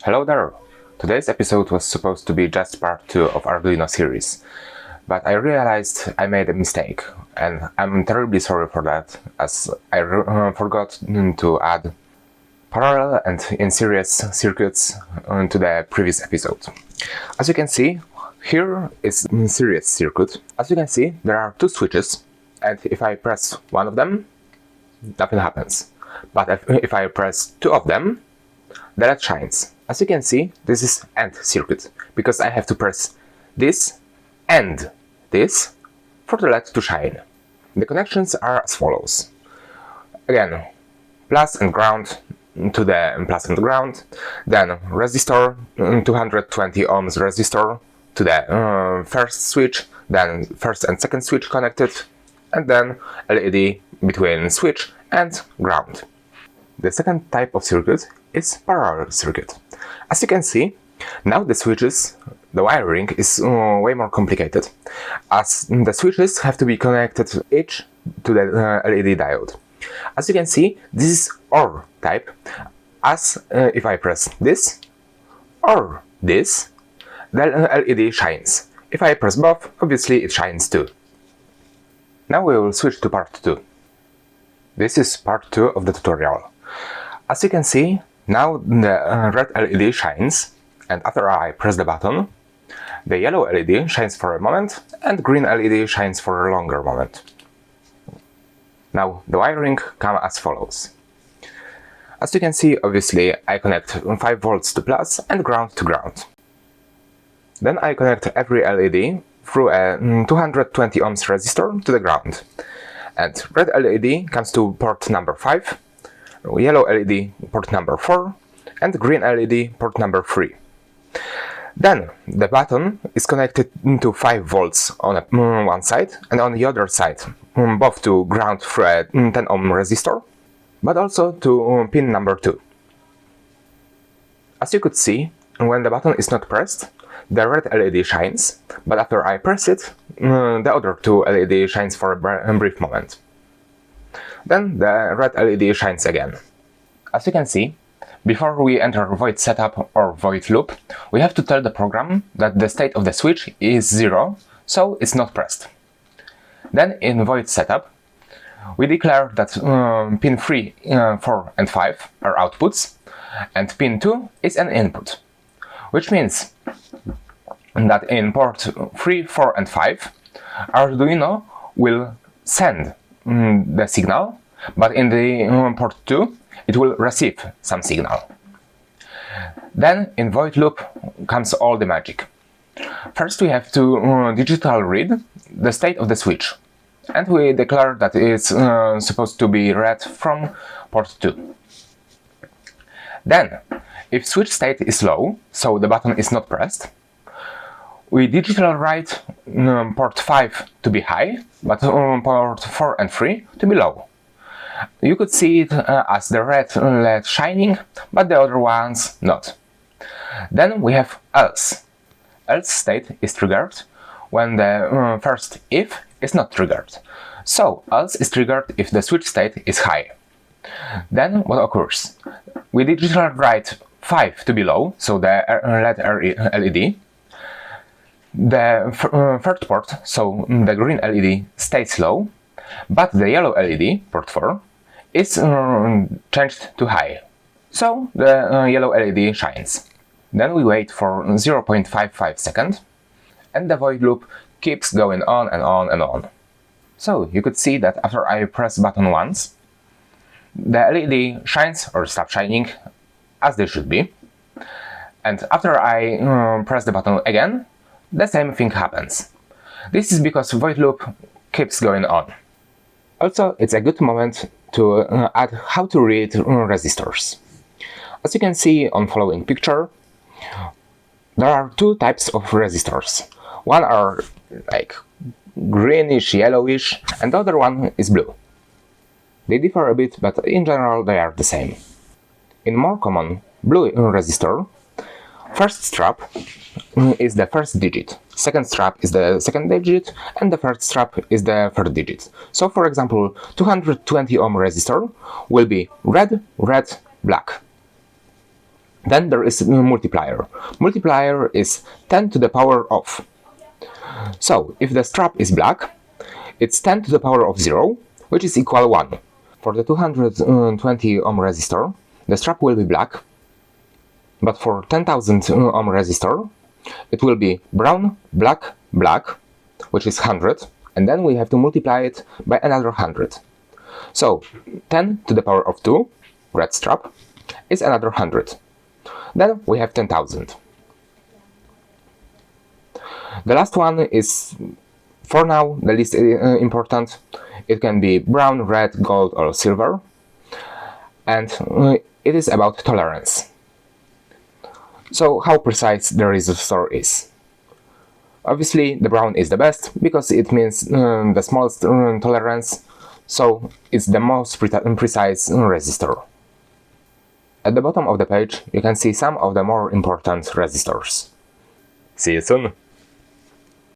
Hello there! Today's episode was supposed to be just part 2 of Arduino series, but I realized I made a mistake, and I'm terribly sorry for that, as I forgot to add parallel and in-series circuits to the previous episode. As you can see, here is a series circuit. As you can see, there are two switches, and if I press one of them, nothing happens. But if I press two of them, the LED shines. As you can see, this is AND circuit, because I have to press this and this for the LED to shine. The connections are as follows. Again, plus and ground to the plus and ground, then resistor, 220 ohms resistor to the first switch, then first and second switch connected, and then LED between switch and ground. The second type of circuit is parallel circuit. As you can see, now the switches, the wiring is way more complicated, as the switches have to be connected each to the LED diode. As you can see, this is OR type, as if I press this or this, the LED shines. If I press both, obviously it shines too. Now we will switch to part 2. This is part 2 of the tutorial. As you can see, now the red LED shines, and after I press the button, the yellow LED shines for a moment, and green LED shines for a longer moment. Now the wiring comes as follows. As you can see, obviously I connect 5 volts to plus and ground to ground. Then I connect every LED through a 220 ohms resistor to the ground. And red LED comes to port number 5, yellow LED port number 4, and green LED port number 3. Then the button is connected to 5 volts on one side, and on the other side both to ground through a 10 ohm resistor, but also to pin number 2. As you could see, when the button is not pressed, the red LED shines, but after I press it, the other two LED shines for a brief moment. Then the red LED shines again. As you can see, before we enter void setup or void loop, we have to tell the program that the state of the switch is 0, so it's not pressed. Then in void setup, we declare that pin 3, 4 and 5 are outputs, and pin 2 is an input, which means that in port 3, 4 and 5, Arduino will send the signal, but in the port 2, it will receive some signal. Then in void loop comes all the magic. First we have to digital read the state of the switch, and we declare that it's supposed to be read from port 2. Then, if switch state is low, so the button is not pressed, we digital write port 5 to be high, but port 4 and 3 to be low. You could see it as the red LED shining, but the other ones not. Then we have else. Else state is triggered when the first if is not triggered. So else is triggered if the switch state is high. Then what occurs? We digital write 5 to be low, so the red LED. The third port, so the green LED, stays low, but the yellow LED, port 4, is changed to high, so the yellow LED shines. Then we wait for 0.55 seconds, and the void loop keeps going on and on and on. So you could see that after I press button once, the LED shines or stops shining as they should be, and after I press the button again, the same thing happens. This is because void loop keeps going on. Also, it's a good moment to add how to read resistors. As you can see on following picture, there are two types of resistors. One are like greenish, yellowish, and the other one is blue. They differ a bit, but in general they are the same. In more common blue resistor, first strap is the first digit, second strap is the second digit, and the third strap is the third digit. So for example, 220 ohm resistor will be red, red, black. Then there is multiplier. Multiplier is 10 to the power of. So if the strap is black, it's 10 to the power of 0, which is equal 1. For the 220 ohm resistor, the strap will be black, but for 10,000 ohm resistor, it will be brown, black, black, which is 100, and then we have to multiply it by another 100. So 10 to the power of 2, red strap, is another 100. Then we have 10,000. The last one is, for now, the least important. It can be brown, red, gold or silver, and it is about tolerance. So how precise the resistor is. Obviously the brown is the best, because it means the smallest tolerance, so it's the most precise resistor. At the bottom of the page you can see some of the more important resistors. See you soon!